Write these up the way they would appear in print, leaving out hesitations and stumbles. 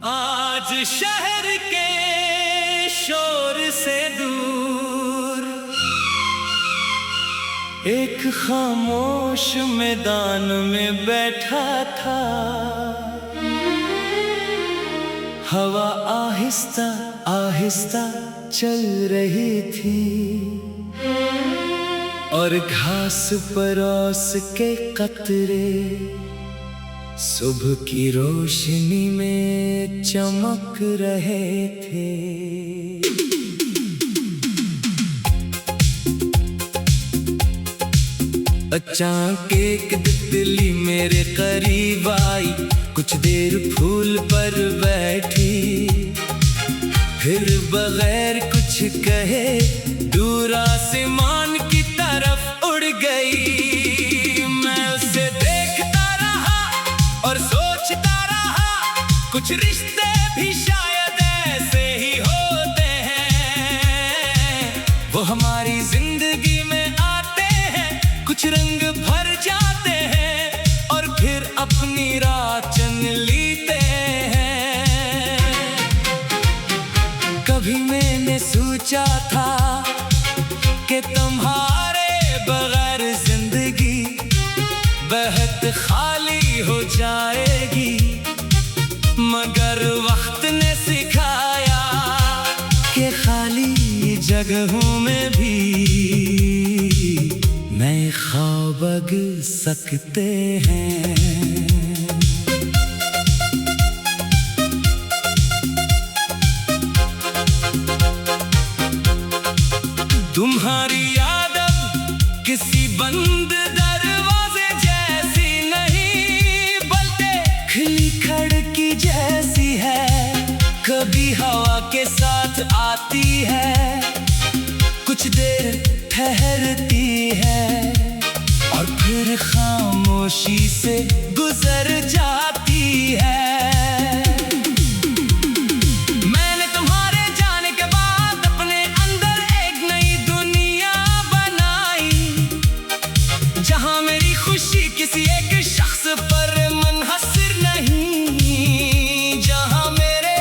आज शहर के शोर से दूर एक खामोश मैदान में बैठा था। हवा आहिस्ता आहिस्ता चल रही थी और घास पर ओस के कतरे सुबह की रोशनी में चमक रहे थे। अचानक एक तितली मेरे करीब आई, कुछ देर फूल पर बैठी, फिर बगैर कुछ कहे दूर आसमान की तरफ उड़ गई। मैं उसे देखता रहा और सोचता रहा, कुछ रिश्ते भी शायद ऐसे ही होते हैं। वो हमारी जिंदगी में आते हैं, कुछ रंग भर जाते हैं और फिर अपनी राह चुन लेते हैं। कभी मैंने सोचा था कि तुम्हारे बगैर जिंदगी बहुत खाली हो जाएगी, मगर वक्त ने सिखाया कि खाली जगहों में भी नए ख्वाब उग सकते हैं। तुम्हारी याद अब किसी बंद दरवाजे जैसी नहीं, बल्कि खिली खिड़की जैसी है। कभी हवा के साथ आती है, कुछ देर ठहरती है और फिर खामोशी से गुजर जाती है। मैंने तुम्हारे जाने के बाद अपने अंदर एक नई दुनिया बनाई, जहां मेरी खुशी किसी एक शख्स पर मुनहसर नहीं, जहां मेरे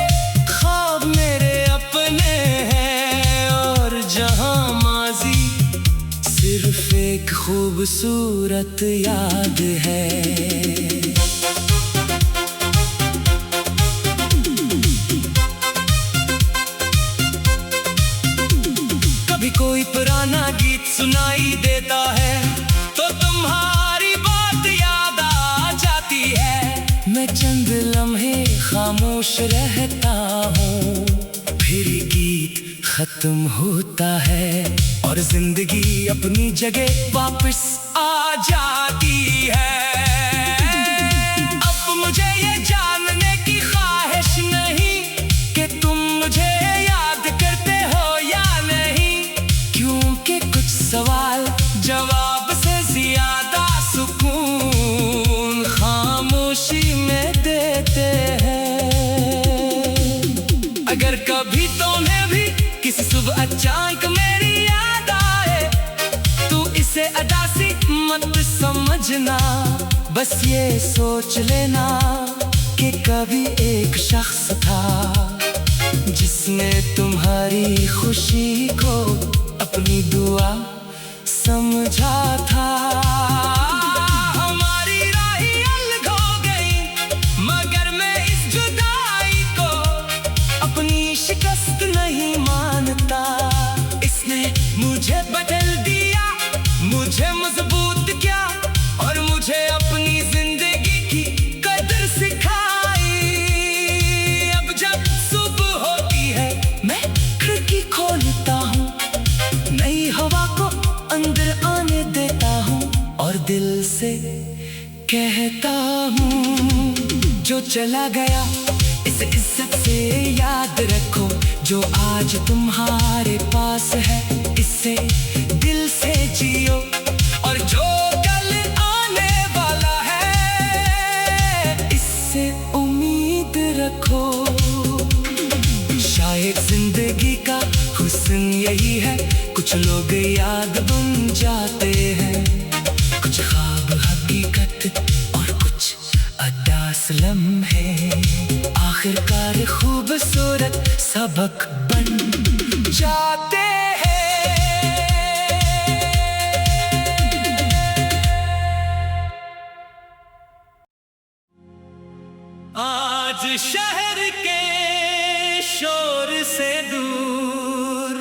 ख्वाब मेरे अपने हैं और जहां माजी सिर्फ एक खूबसूरत याद है। कभी कोई पुराना गीत सुनाई देता है तो तुम्हारी बात याद आ जाती है। मैं चंद लम्हे खामोश रहता हूँ, फिर गीत खत्म होता है और जिंदगी अपनी जगह वापस आ जाती है। अब मुझे ये जानने की ख्वाहिश नहीं कि तुम मुझे याद करते हो या नहीं, क्योंकि कुछ सवाल जवाब से ज्यादा सुकून खामोशी में देते हैं। अगर कभी तुम्हें भी किसी सुबह अचानक मेरी याद आए तो इसे अदासी मत समझना, बस ये सोच लेना कि कभी एक शख्स था जिसने तुम्हारी खुशी को अपनी दुआ समझा था। हमारी राहें अलग हो गई, मगर मैं इस जुदाई को अपनी शिकस्त नहीं मानता। इसने मुझे बदल दिया, मुझे मजबूत किया और मुझे अपनी जिंदगी की कदर सिखाई। अब जब सुबह होती है मैं खिड़की खोलता हूँ, नई हवा को अंदर आने देता हूँ और दिल से कहता हूँ, जो चला गया इसे इज्जत से याद रखो, जो आज तुम्हारे पास है इससे दिल से जियो और जो कल आने वाला है इससे उम्मीद रखो। शायद जिंदगी का हुस्न यही है, कुछ लोग याद बन जाते हैं, कुछ ख्वाब हकीकत और कुछ अदास लम्हे। आखिरकार खूबसूरत सबक बन जाते हैं। आज शहर के शोर से दूर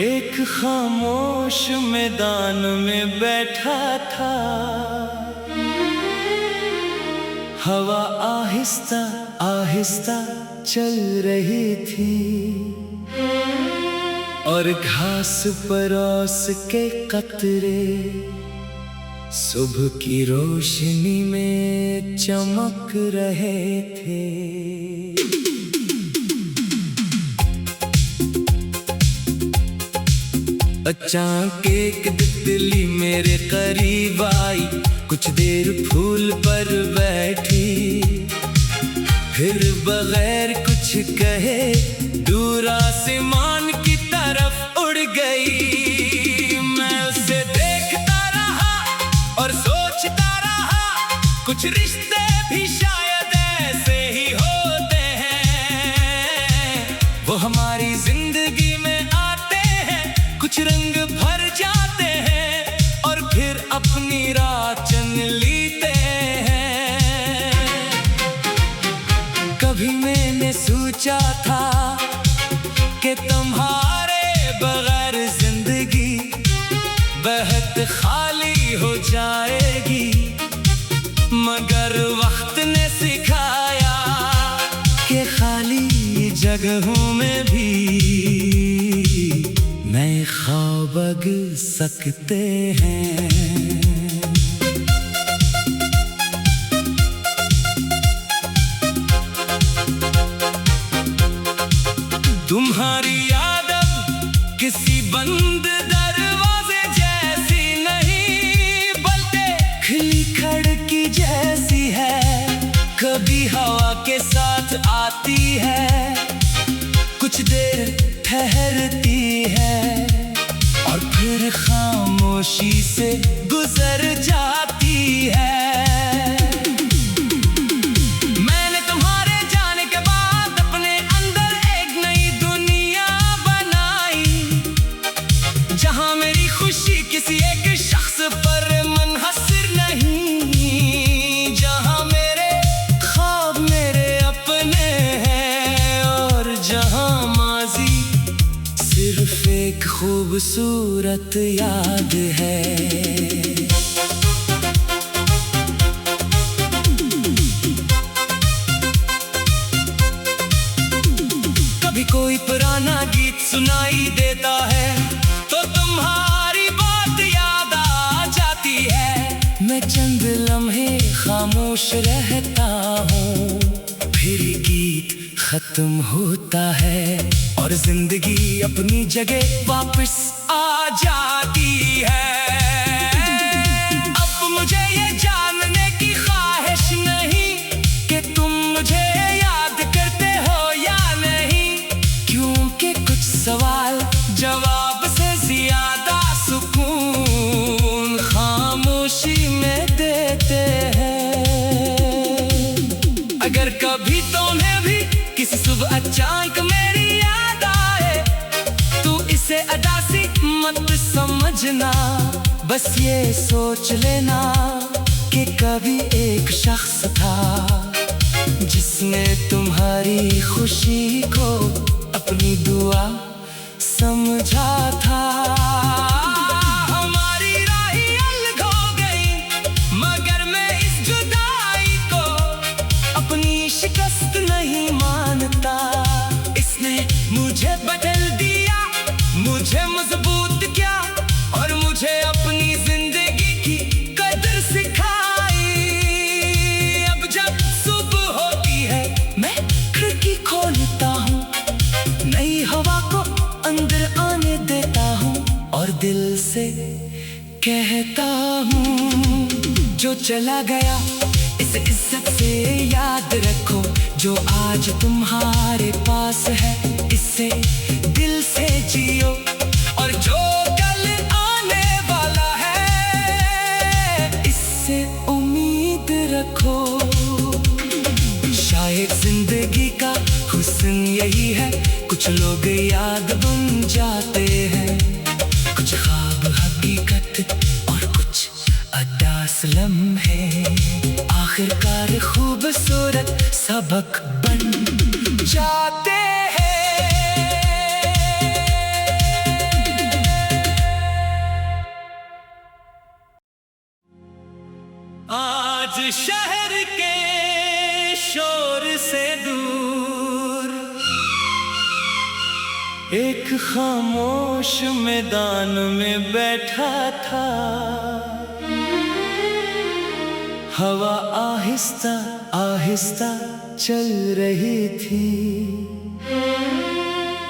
एक खामोश मैदान में बैठा था। हवा आहिस्ता आहिस्ता चल रही थी और घास पर ओस के कतरे सुबह की रोशनी में चमक रहे थे। अचानक एक तितली मेरे करीब आई, कुछ देर फूल पर बैठी, फिर बगैर कुछ कहे दूर आसमान की तरफ उड़ गई। मैं उसे देखता रहा और सोचता रहा, कुछ रिश्ते भी शायद ऐसे ही होते हैं। वो हमारी जिंदगी में आते हैं, कुछ रंग भर जाते हैं और फिर अपनी राह चुन लेते हैं। कभी मैंने सोचा था कि तुम्हारे बगैर जिंदगी बहुत खाली हो जाएगी, मगर वक्त ने सिखाया कि खाली जगहों में भी नए ख्वाब उग सकते हैं। तुम्हारी याद अब किसी बंद दरवाजे जैसी नहीं, बल्कि खिली खिड़की जैसी है। कभी हवा के साथ आती है, कुछ देर ठहरती है और फिर खामोशी से गुजर जाती है। मैंने तुम्हारे जाने के बाद अपने अंदर एक नई दुनिया बनाई, जहां मेरी खुशी किसी एक शख्स पर मुनहसर नहीं, जहां मेरे ख्वाब मेरे अपने हैं और जहां माजी सिर्फ एक खूबसूरत याद है। कभी कोई पुराना गीत सुनाई देता है तो तुम्हारी बात याद आ जाती है। मैं चंद लम्हे खामोश रहता हूँ, फिर गीत खत्म होता है और जिंदगी अपनी जगह वापस आ जाती है। अब मुझे ये जानने की ख्वाहिश नहीं कि तुम मुझे याद करते हो या नहीं, क्योंकि कुछ सवाल जवाब से ज्यादा सुकून खामोशी में देते हैं। अगर कभी तुम्हें भी किसी सुबह अचानक मेरी याद आए तो इसे अदासी मत समझना, बस ये सोच लेना कि कभी एक शख्स था जिसने तुम्हारी खुशी को अपनी दुआ समझा था। हमारी राहें अलग हो गई, मगर मैं इस जुदाई को अपनी शिकस्त नहीं मानता। इसने मुझे बदल दिया, मुझे मजबूत किया और मुझे अपनी जिंदगी की कदर सिखाई। अब जब सुबह होती है मैं खिड़की खोलता हूँ, नई हवा को अंदर आने देता हूँ और दिल से कहता हूँ, जो चला गया इसे इज्जत से याद रखो, जो आज तुम्हारे पास है इससे दिल से जियो, और जो कल आने वाला है इससे उम्मीद रखो। शायद जिंदगी का हुस्न यही है, कुछ लोग याद बन जाते हैं, कुछ ख्वाब हकीकत और कुछ अदास लम्हे, आखिरकार खूबसूरत सबक बन जाते हैं। आज शहर के शोर से दूर एक खामोश मैदान में बैठा था, हवा आहिस्ता आहिस्ता चल रही थी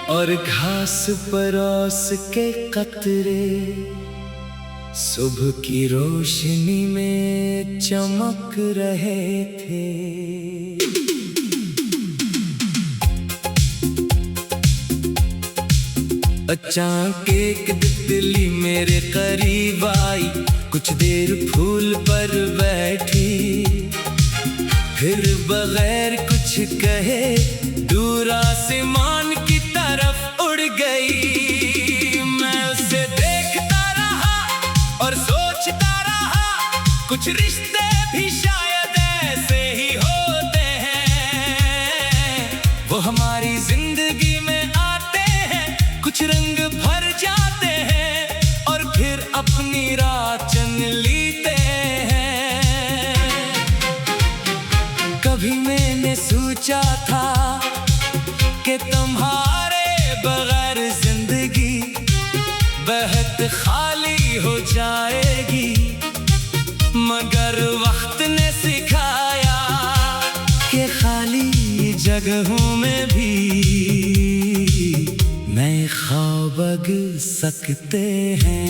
और घास पर ओस के कतरे सुबह की रोशनी में चमक रहे थे। अचानक एक तितली मेरे करीब आई, कुछ देर फूल पर बैठी, फिर बगैर कुछ कहे दूर आसमान की तरफ उड़ गई। मैं उसे देखता रहा और सोचता रहा, कुछ रिश्ते भी शायद ऐसे ही होते हैं, वो हमारी जिंदगी में आते हैं, कुछ रंग भर जाते हैं और फिर अपनी राह चुन लेते हैं। कभी मैंने सोचा था कि तुम्हारे बगैर जिंदगी बहुत खाली हो जाएगी, मगर वक्त ने सिखाया कि खाली जगहों में भी नए ख्वाब उग सकते हैं।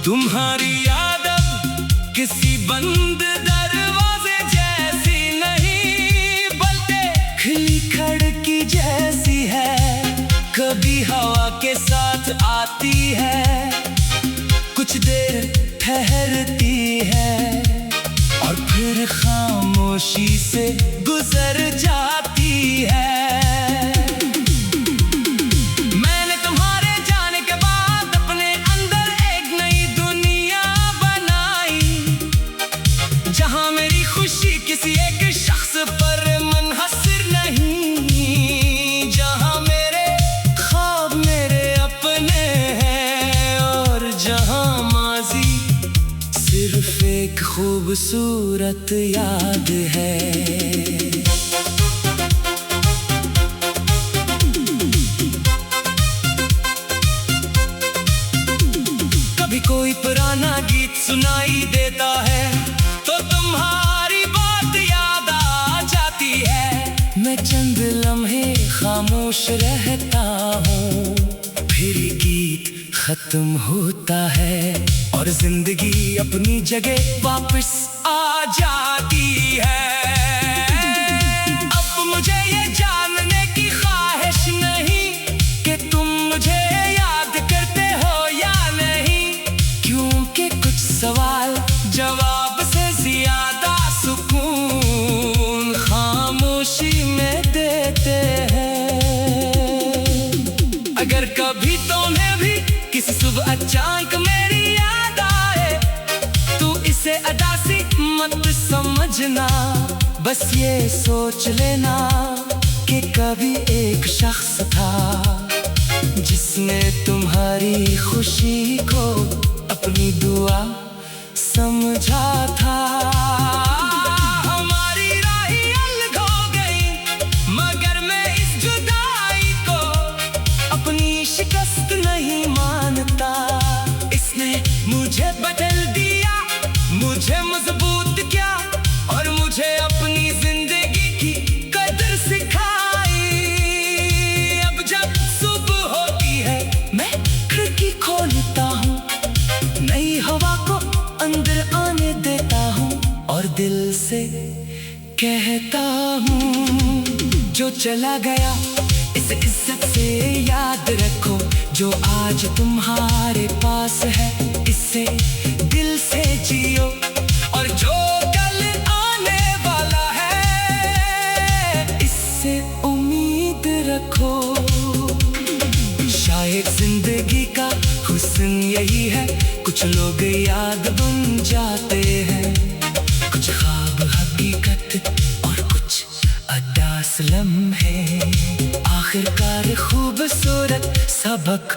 तुम्हारी याद अब किसी बंद दरवाजे जैसी नहीं, बल्कि खिली खिड़की जैसी है, कभी हवा के साथ आती है, कुछ देर ठहरती है और फिर खामोशी से गुजर जाती है। मैंने तुम्हारे जाने के बाद अपने अंदर एक नई दुनिया बनाई, जहां मेरी खुशी किसी एक शख्स पर मुनहसर नहीं, जहां मेरे ख्वाब मेरे अपने हैं और जहां माजी सिर्फ एक खूबसूरत याद है। कभी कोई पुराना गीत सुनाई देता है तो तुम्हारी बात याद आ जाती है, मैं चंद लम्हे खामोश रहता हूँ, फिर गीत खत्म होता है और जिंदगी अपनी जगह वापस आ जाती है। अब मुझे ये जानने की ख्वाहिश नहीं कि तुम मुझे याद करते हो या नहीं, क्योंकि कुछ सवाल जवाब से ज्यादा सुकून खामोशी में देते हैं। अगर कभी तुम्हें भी किसी सुबह अचानक मेरी याद आए तो इसे अदासी मत समझना, बस ये सोच लेना कि कभी एक शख्स था जिसने तुम्हारी खुशी को अपनी दुआ समझा था। हमारी राहें अलग हो गई, मगर मैं इस जुदाई को अपनी शिकस्त नहीं मानता, इसने मुझे बदल दिया, मुझे मजबूत किया और मुझे अपनी जिंदगी की कदर सिखाई। अब जब सुबह होती है मैं खिड़की खोलता हूँ, नई हवा को अंदर आने देता हूँ और दिल से कहता हूँ, जो चला गया इसे इज्जत से याद रखो, जो आज तुम्हारे पास है इससे दिल से जियो, और जो कल आने वाला है इससे उम्मीद रखो। शायद जिंदगी का हुस्न यही है, कुछ लोग याद बन जाते हैं, कुछ ख्वाब हकीकत और कुछ अदास लम्हे, आखिरकार खूबसूरत सबक